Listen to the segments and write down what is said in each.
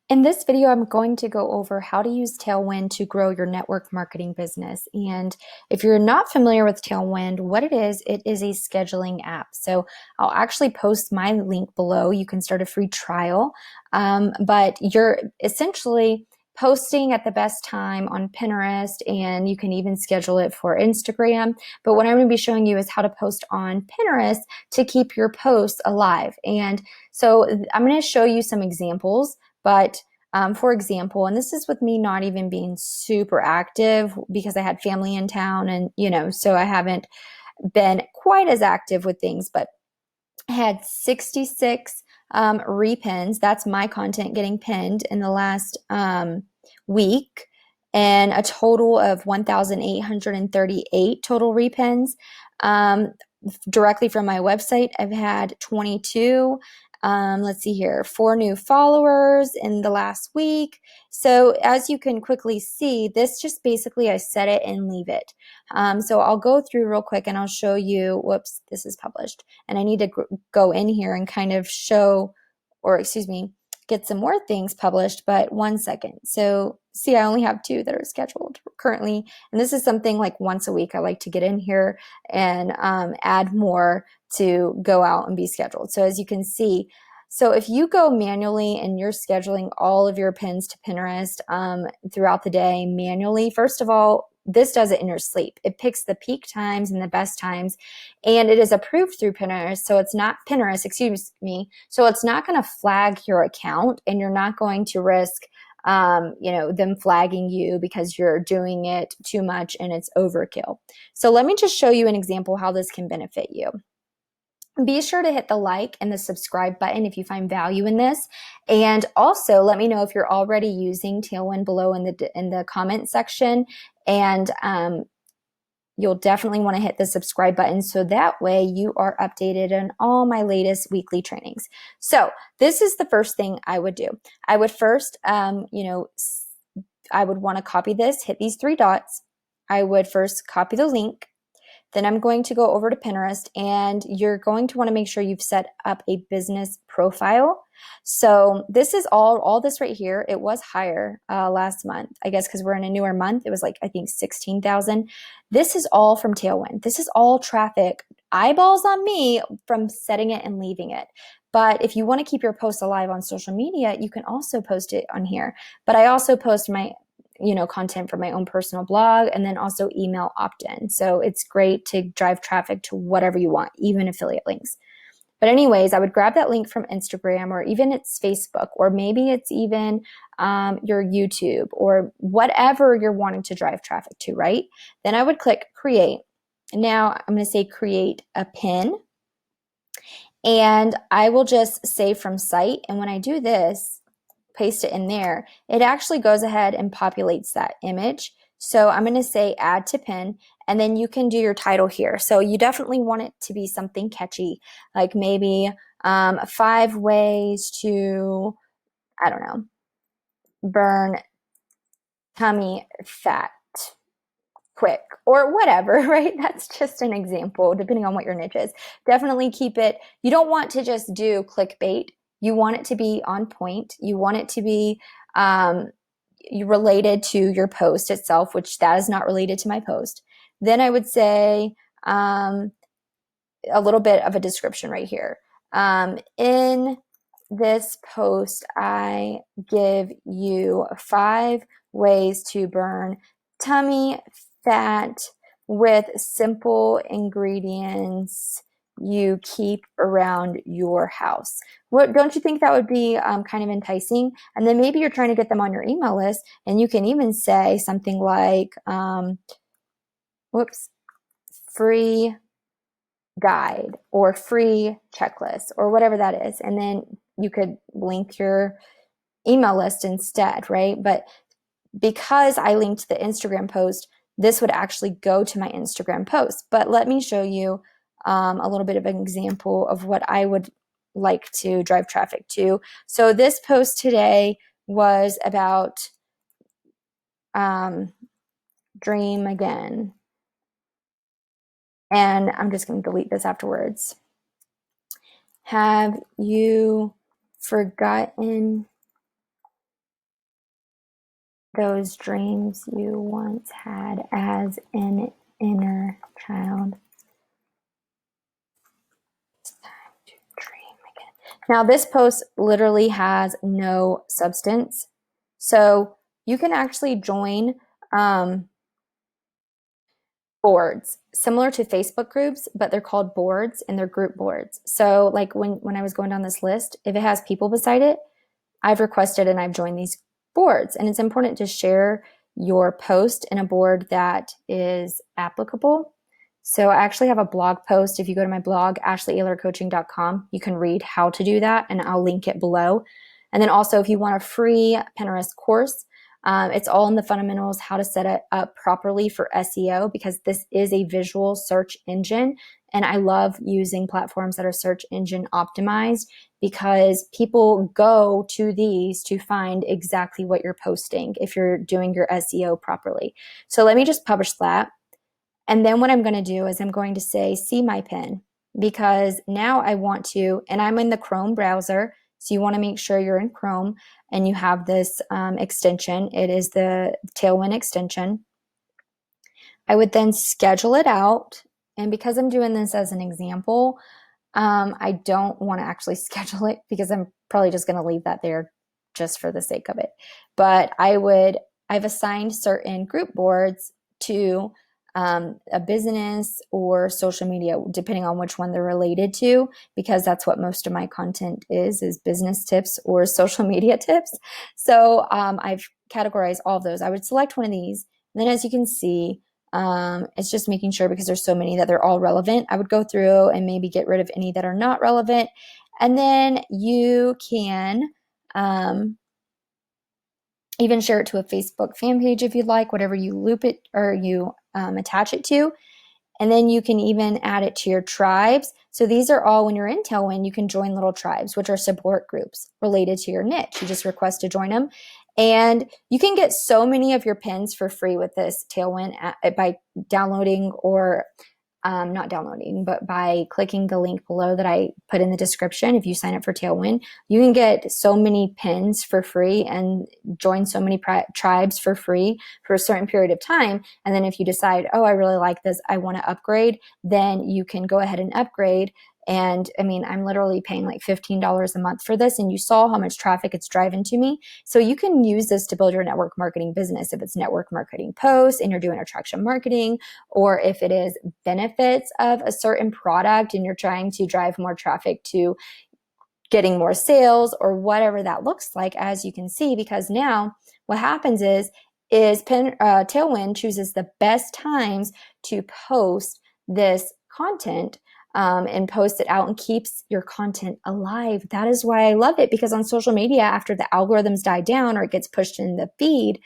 In this video, I'm going to go over how to use Tailwind to grow your network marketing business. And if you're not familiar with Tailwind, what it is a scheduling app. So I'll actually post my link below. You can start a free trial, but you're essentially posting at the best time on Pinterest, and you can even schedule it for Instagram. But what I'm going to be showing you is how to post on Pinterest to keep your posts alive. And so I'm going to show you some examples. But for example, and this is with me not even being super active because I had family in town and, so I haven't been quite as active with things, but I had 66 repins. That's my content getting pinned in the last week, and a total of 1,838 total repins. Directly from my website, I've had 22. Let's see here, 4 new followers in the last week. So as you can quickly see, this just basically I set it and leave it. So I'll go through real quick and I'll show you, whoops, this is published. And I need to go in here and kind of show, or excuse me, get some more things published, but 1 second. So see, I only have 2 that are scheduled currently. And this is something like once a week I like to get in here and add more to go out and be scheduled. So as you can see, so if you go manually and you're scheduling all of your pins to Pinterest throughout the day manually, first of all, this does it in your sleep. It picks the peak times and the best times, and it is approved through Pinterest. So it's not Pinterest, excuse me. So it's not going to flag your account, and you're not going to risk them flagging you because you're doing it too much and it's overkill. So let me just show you an example how this can benefit you. Be sure to hit the like and the subscribe button if you find value in this. And also let me know if you're already using Tailwind below in the comment section. And you'll definitely want to hit the subscribe button so that way you are updated on all my latest weekly trainings. So this is the first thing I would do. I would first, I would want to copy this, hit these 3 dots. I would first copy the link. Then I'm going to go over to Pinterest, and you're going to want to make sure you've set up a business profile. So this is all this right here. It was higher last month, I guess, because we're in a newer month. It was like, I think 16,000. This is all from Tailwind. This is all traffic, eyeballs on me from setting it and leaving it. But if you want to keep your posts alive on social media, you can also post it on here. But I also post my content for my own personal blog, and then also email opt-in. So it's great to drive traffic to whatever you want, even affiliate links. But anyways, I would grab that link from Instagram, or even it's Facebook, or maybe it's even your YouTube, or whatever you're wanting to drive traffic to, right? Then I would click create. Now I'm going to say create a pin, and I will just save from site. And when I do this, paste it in there, it actually goes ahead and populates that image. So I'm going to say add to pin, and then you can do your title here. So you definitely want it to be something catchy, like maybe 5 ways to, I don't know, burn tummy fat quick, or whatever, right? That's just an example, depending on what your niche is. Definitely keep it, you don't want to just do clickbait. You want it to be on point. You want it to be related to your post itself, which that is not related to my post. Then I would say a little bit of a description right here. In this post, I give you 5 ways to burn tummy fat with simple ingredients you keep around your house. Don't you think that would be kind of enticing? And then maybe you're trying to get them on your email list, and you can even say something like, free guide or free checklist or whatever that is. And then you could link your email list instead, right? But because I linked the Instagram post, this would actually go to my Instagram post. But let me show you a little bit of an example of what I would like to drive traffic to. So this post today was about dream again. And I'm just going to delete this afterwards. Have you forgotten those dreams you once had as an inner child. It's time to dream again. Now, this post literally has no substance. So you can actually join boards similar to Facebook groups, but they're called boards and they're group boards. So like when I was going down this list, if it has people beside it, I've requested and I've joined these boards. And it's important to share your post in a board that is applicable. So I actually have a blog post. If you go to my blog, ashleyaylercoaching.com, you can read how to do that and I'll link it below. And then also if you want a free Pinterest course, it's all in the fundamentals, how to set it up properly for SEO, because this is a visual search engine. And I love using platforms that are search engine optimized because people go to these to find exactly what you're posting if you're doing your SEO properly. So let me just publish that. And then what I'm going to do is I'm going to say, see my pin, because now I want to, and I'm in the Chrome browser. So you want to make sure you're in Chrome and you have this extension. It is the Tailwind extension. I would then schedule it out. And because I'm doing this as an example, I don't want to actually schedule it because I'm probably just going to leave that there just for the sake of it. But I've assigned certain group boards to a business or social media, depending on which one they're related to, because that's what most of my content is business tips or social media tips. So I've categorized all of those. I would select one of these. And then as you can see, it's just making sure, because there's so many, that they're all relevant. I would go through and maybe get rid of any that are not relevant. And then you can even share it to a Facebook fan page if you'd like, whatever you loop it or you attach it to. And then you can even add it to your tribes. So these are all, when you're in Tailwind, you can join little tribes, which are support groups related to your niche. You just request to join them. And you can get so many of your pins for free with this Tailwind by downloading or not downloading, but by clicking the link below that I put in the description. If you sign up for Tailwind, you can get so many pins for free and join so many tribes for free for a certain period of time. And then if you decide, oh, I really like this, I want to upgrade, then you can go ahead and upgrade. And I mean, I'm literally paying like $15 a month for this. And you saw how much traffic it's driving to me. So you can use this to build your network marketing business. If it's network marketing posts and you're doing attraction marketing, or if it is benefits of a certain product and you're trying to drive more traffic to getting more sales, or whatever that looks like, as you can see, because now what happens is Tailwind chooses the best times to post this content and post it out and keeps your content alive. That is why I love it, because on social media, after the algorithms die down or it gets pushed in the feed,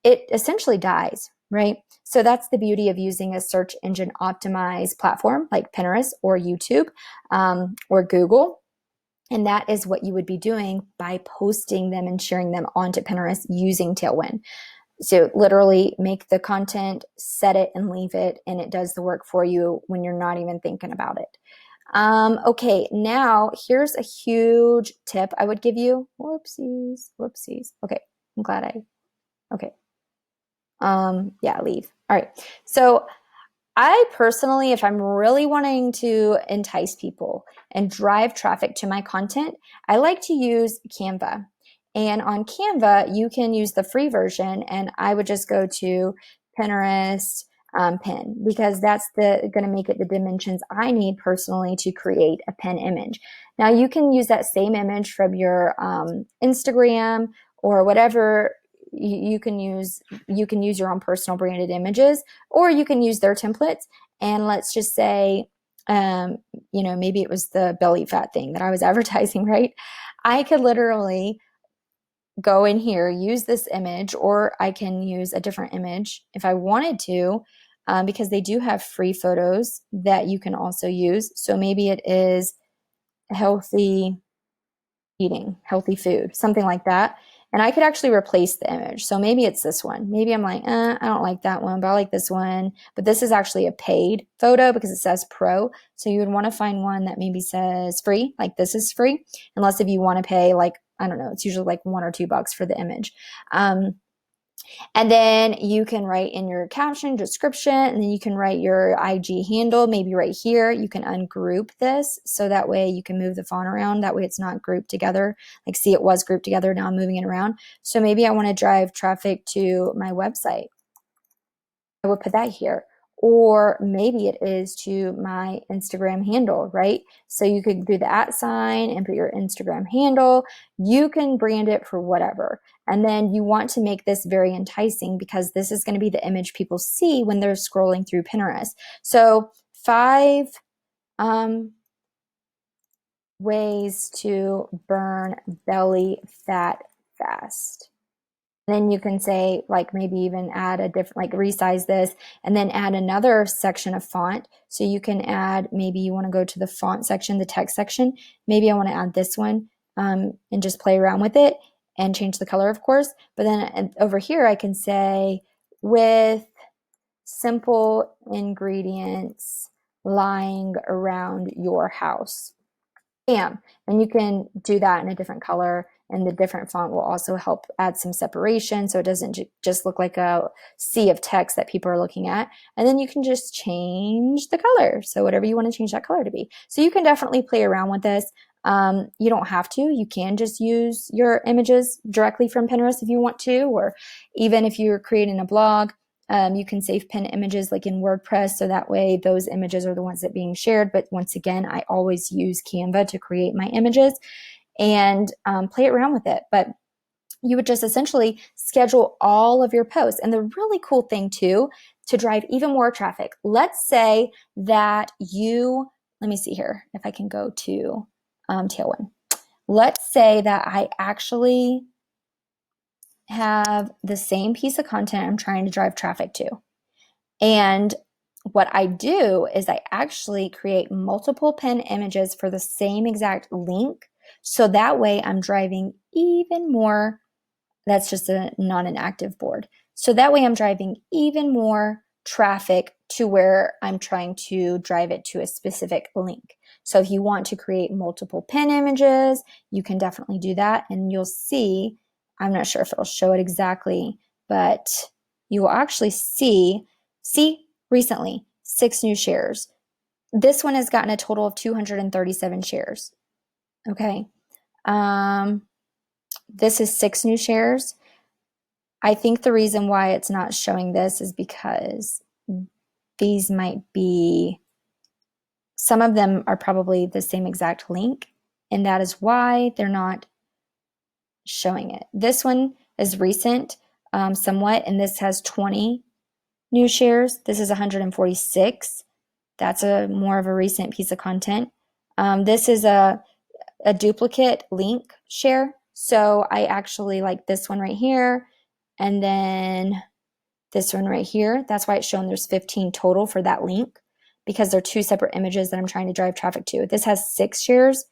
it essentially dies, right? So that's the beauty of using a search engine optimized platform like Pinterest or YouTube or Google. And that is what you would be doing by posting them and sharing them onto Pinterest using Tailwind. So literally make the content, set it and leave it, and it does the work for you when you're not even thinking about it. Okay, now here's a huge tip I would give you. Whoopsies. Okay, I'm glad okay. Yeah, leave. All right. So I personally, if I'm really wanting to entice people and drive traffic to my content, I like to use Canva. And on Canva, you can use the free version, and I would just go to Pinterest pin, because that's going to make it the dimensions I need personally to create a pin image. Now you can use that same image from your Instagram or whatever. You can use your own personal branded images, or you can use their templates. And let's just say, maybe it was the belly fat thing that I was advertising, right? I could literally go in here, use this image, or I can use a different image if I wanted to, because they do have free photos that you can also use. So maybe it is healthy eating, healthy food, something like that. And I could actually replace the image. So maybe it's this one. Maybe I'm like, I don't like that one, but I like this one. But this is actually a paid photo because it says pro. So you would want to find one that maybe says free, like this is free, unless if you want to pay like, I don't know, it's usually like $1 or $2 for the image. And then you can write in your caption, description, and then you can write your IG handle, maybe right here. You can ungroup this so that way you can move the font around. That way it's not grouped together. Like, see, it was grouped together. Now I'm moving it around. So maybe I want to drive traffic to my website. I would put that here. Or maybe it is to my Instagram handle, right? So you could do the @ and put your Instagram handle. You can brand it for whatever. And then you want to make this very enticing because this is going to be the image people see when they're scrolling through Pinterest. So 5 ways to burn belly fat fast. Then you can say, like, maybe even add a different, like, resize this and then add another section of font. So you can add, maybe you want to go to the font section, the text section. Maybe I want to add this one and just play around with it and change the color, of course. But then over here, I can say with simple ingredients lying around your house. Bam. And you can do that in a different color, and the different font will also help add some separation so it doesn't just look like a sea of text that people are looking at. And then you can just change the color. So whatever you want to change that color to be. So you can definitely play around with this. You don't have to. You can just use your images directly from Pinterest if you want to, or even if you're creating a blog, you can save pin images like in WordPress, so that way those images are the ones that are being shared. But once again, I always use Canva to create my images and play around with it. But you would just essentially schedule all of your posts. And the really cool thing too, to drive even more traffic, let's say that let me see here if I can go to Tailwind. Let's say that I actually have the same piece of content I'm trying to drive traffic to. And what I do is I actually create multiple pin images for the same exact link. So that way I'm driving even more. That's just not an active board. So that way I'm driving even more traffic to where I'm trying to drive it to a specific link. So if you want to create multiple pin images, you can definitely do that. And you'll see, I'm not sure if it'll show it exactly, but you will actually see recently 6 new shares. This one has gotten a total of 237 shares. Okay. This is 6 new shares. I think the reason why it's not showing this is because these might be, some of them are probably the same exact link, and that is why they're not showing it. This one is recent, somewhat, and this has 20 new shares. This is 146. That's a more of a recent piece of content. This is a duplicate link share. So I actually like this one right here, and then this one right here. That's why it's shown there's 15 total for that link, because they're 2 separate images that I'm trying to drive traffic to. This has 6 shares,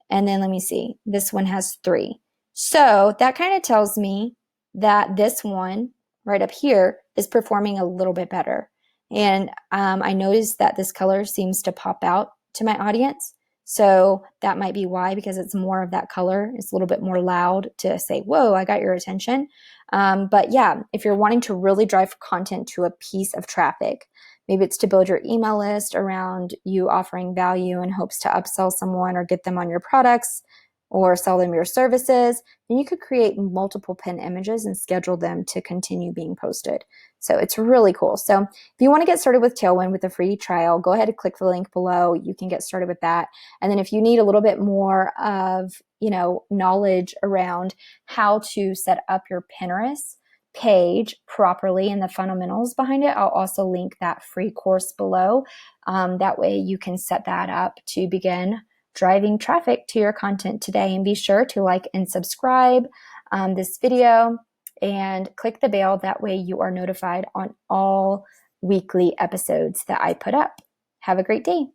and then let me see, this one has 3. So that kind of tells me that this one right up here is performing a little bit better. And I noticed that this color seems to pop out to my audience. So that might be why, because it's more of that color. It's a little bit more loud to say, whoa, I got your attention. But yeah, if you're wanting to really drive content to a piece of traffic, maybe it's to build your email list around you offering value in hopes to upsell someone or get them on your products or sell them your services, then you could create multiple pin images and schedule them to continue being posted. So it's really cool. So if you want to get started with Tailwind with a free trial, go ahead and click the link below. You can get started with that. And then if you need a little bit more of, knowledge around how to set up your Pinterest page properly and the fundamentals behind it, I'll also link that free course below. That way you can set that up to begin driving traffic to your content today. And be sure to like and subscribe this video and click the bell. That way you are notified on all weekly episodes that I put up. Have a great day.